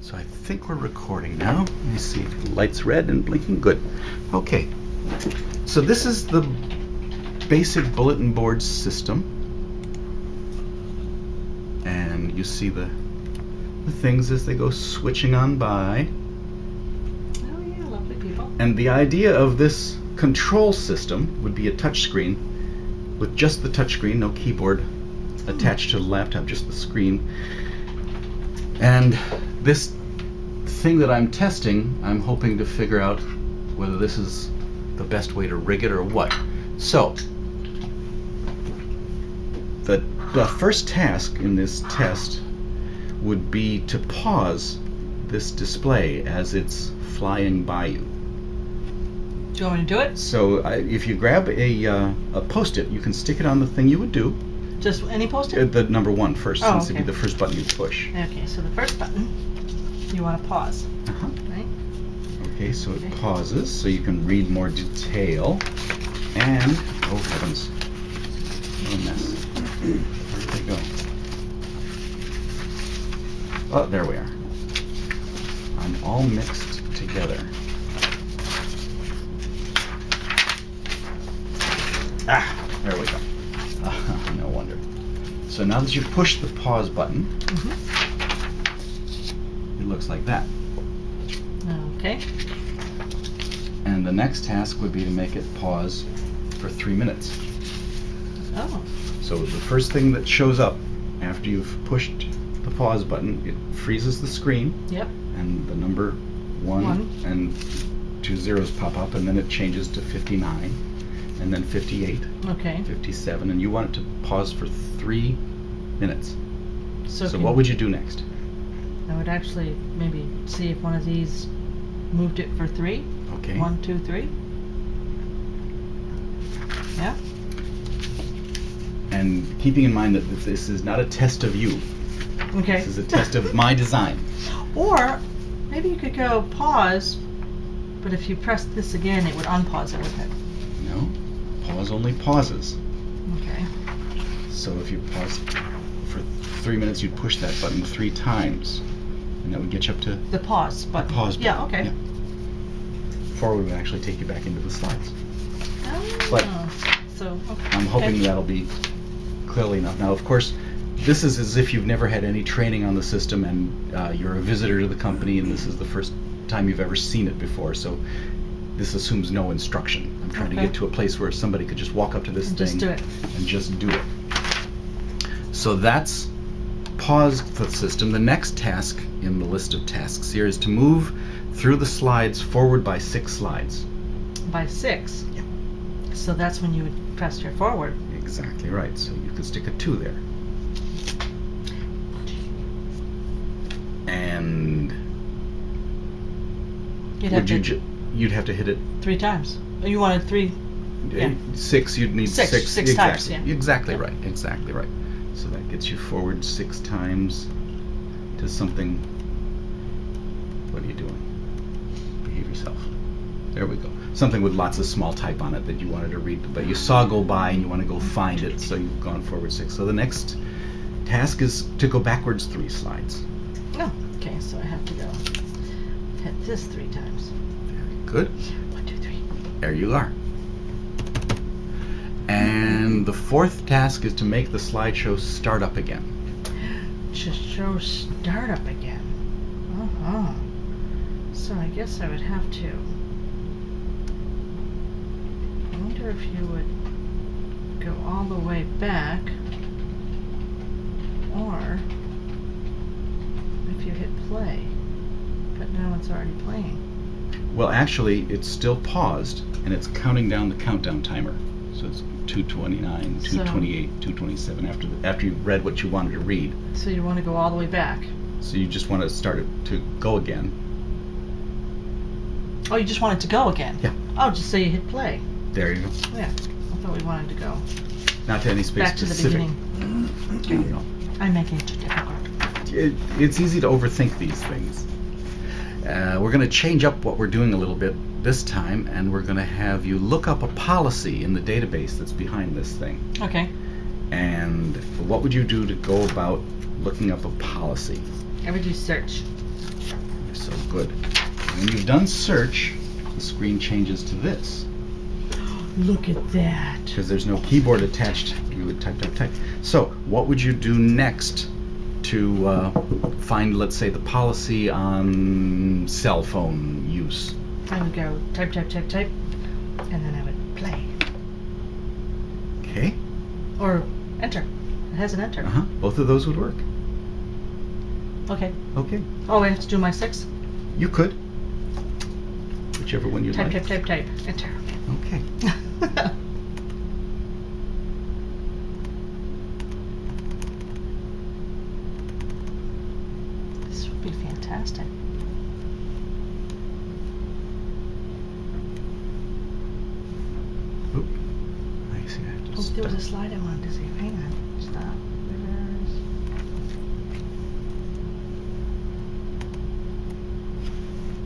So I think we're recording now. Let me see. Light's red and blinking. Good. Okay. So this is the basic bulletin board system. And you see the things as they go switching on by. Oh yeah, lovely people. And the idea of this control system would be a touch screen with just the touch screen, no keyboard attached to the laptop, just the screen. And this thing that I'm testing, I'm hoping to figure out whether this is the best way to rig it or what. So, the first task in this test would be to pause this display as it's flying by you. Do you want me to do it? So if you grab a Post-it, you can stick it on the thing you would do. Just any Post-it? The number one first, Oh, since okay. it'd be the first button you push. Okay, so the first button, you want to pause, right? Okay, so it pauses, so you can read more detail. And, oh heavens, what a mess. Where'd they go? Oh, there we are. I'm all mixed together. Ah, there we go. No wonder. So now that you've pushed the pause button, it looks like that. Okay. And the next task would be to make it pause for 3 minutes. Oh. So the first thing that shows up after you've pushed the pause button, it freezes the screen. Yep. And the number 1 and 2 zeros pop up, and then it changes to 59, and then 58, Okay. 57, and you want it to pause for 3 minutes. So what would you do next? I would actually maybe see if one of these moved it for 3. Okay. 1, 2, 3. Yeah. And keeping in mind that this is not a test of you. Okay. This is a test of my design. Or maybe you could go pause, but if you press this again, it would unpause it, wouldn't it? No. Pause only pauses. Okay. So if you pause for 3 minutes, you'd push that button 3 times. And that would get you up to The pause button. the pause button. Yeah, okay. Yeah. Forward would actually take you back into the slides. Oh, But so, okay. I'm hoping that'll be clearly enough. Now, of course, this is as if you've never had any training on the system and you're a visitor to the company and this is the first time you've ever seen it before. So this assumes no instruction. I'm trying to get to a place where somebody could just walk up to this And thing just do it. and just do it. So that's pause the system. The next task in the list of tasks here is to move through the slides forward by 6 slides. By 6? Yeah. So that's when you would press your forward. Exactly right. So you could stick a 2 there. And You'd have you'd have to hit it 3 times. Oh, you wanted 3? Yeah. 6. You'd need 6. 6 exactly. times, yeah. Exactly Yeah. right. Exactly right. So that gets you forward 6 times to something. What are you doing? Behave yourself. There we go. Something with lots of small type on it that you wanted to read, but you saw go by and you want to go find it, so you've gone forward 6. So the next task is to go backwards 3 slides. Oh, okay, so I have to go hit this 3 times. Very good. 1, 2, 3. There you are. And the 4th task is to make the slideshow start up again. To show start up again. Uh-huh. So I guess I would have to. I wonder if you would go all the way back, or if you hit play, but now it's already playing. Well, actually, it's still paused, and it's counting down the countdown timer. So it's 2:29, 2:28, 2:27 after you've read what you wanted to read. So you want to go all the way back. So you just want to start it to go again. Oh, you just want it to go again? Yeah. Oh, just say you hit play. There you go. Yeah, I thought we wanted to go Not to any space back to the specific. beginning. There you go. I'm making it too difficult. It's easy to overthink these things. We're going to change up what we're doing a little bit this time, and we're going to have you look up a policy in the database that's behind this thing. Okay. And what would you do to go about looking up a policy? I would do search. You're so good. When you've done search, the screen changes to this. Look at that. Because there's no keyboard attached, you would type, type, type. So, what would you do next to find, let's say, the policy on cell phone use? I would go type, type, type, type, and then I would play. Okay. Or enter. It has an enter. Both of those would work. Okay. Okay. Oh, I have to do my 6? You could. Whichever one you Type, like. type, type, type. Enter. Okay. This would be fantastic. Oop. I see. I have to Oh, there was a stop. slide I wanted to see. Hang on. Stop.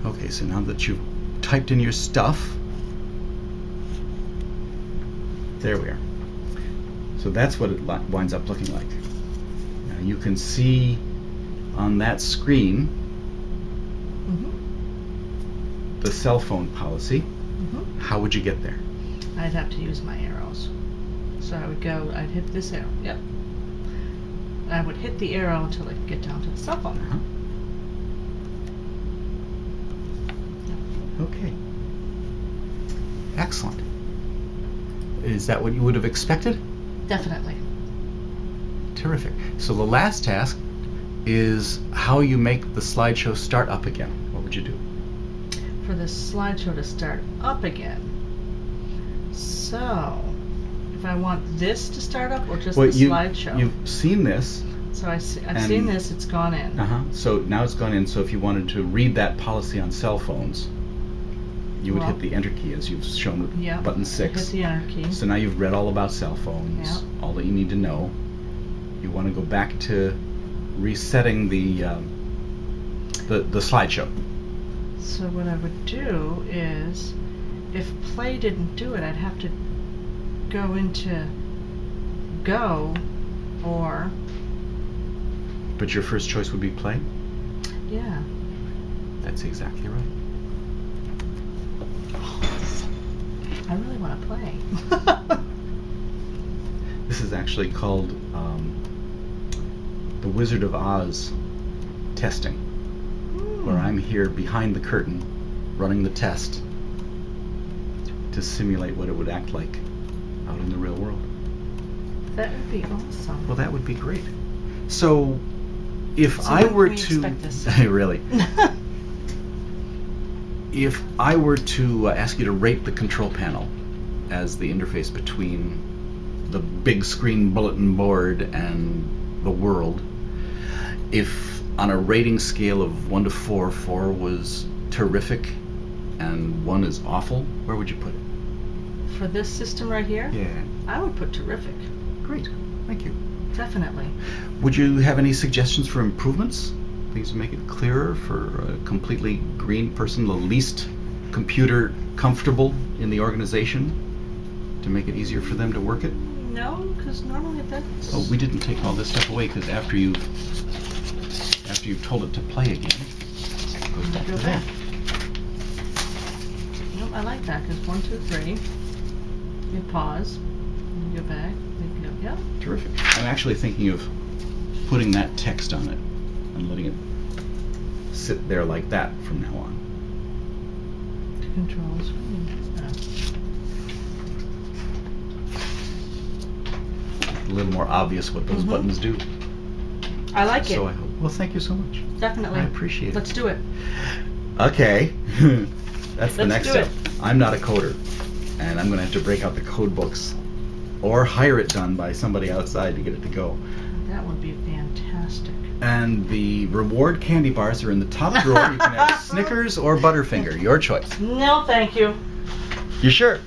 Okay, so now that you've typed in your stuff, there we are. So that's what it winds up looking like. Now you can see on that screen the cell phone policy. How would you get there? I'd have to use my arrows. So I would go, I'd hit this arrow. Yep. I would hit the arrow until I could get down to the cell phone. Okay. Excellent. Is that what you would have expected? Definitely. Terrific. So the last task is how you make the slideshow start up again. What would you do? For the slideshow to start up again. So, if I want this to start up or just the slideshow? You've seen this. So I've seen this, it's gone in. So now it's gone in. So if you wanted to read that policy on cell phones, you would hit the enter key as you've shown with button 6. Hit the enter key. So now you've read all about cell phones, all that you need to know. You want to go back to resetting the slideshow. So what I would do is, if play didn't do it, I'd have to go into go or... But your first choice would be play? Yeah. That's exactly right. I really want to play. This is actually called the Wizard of Oz testing, where I'm here behind the curtain running the test to simulate what it would act like out in the real world. That would be awesome. Well, that would be great. So, if So I when were can we to... expect this? Really? If I were to ask you to rate the control panel as the interface between the big screen bulletin board and the world, if on a rating scale of 1 to 4, 4 was terrific and 1 is awful, where would you put it? For this system right here? Yeah. I would put terrific. Great. Thank you. Definitely. Would you have any suggestions for improvements? Things to make it clearer for a completely green person, the least computer comfortable in the organization, to make it easier for them to work it? No, because normally that's... Oh, we didn't take all this stuff away because after you've told it to play again, it goes back to that. Nope, I like that because 1, 2, 3. You pause. You go back. You go, yep. Terrific. I'm actually thinking of putting that text on it and letting it sit there like that from now on. Controls. A little more obvious what those buttons do. I like it. So I hope. Well, thank you so much. Definitely. I appreciate it. Let's do it. Okay. That's the next Let's step. I'm not a coder, and I'm going to have to break out the code books or hire it done by somebody outside to get it to go. That would be fantastic. And the reward candy bars are in the top drawer. You can have Snickers or Butterfinger, your choice. No, thank you. You sure?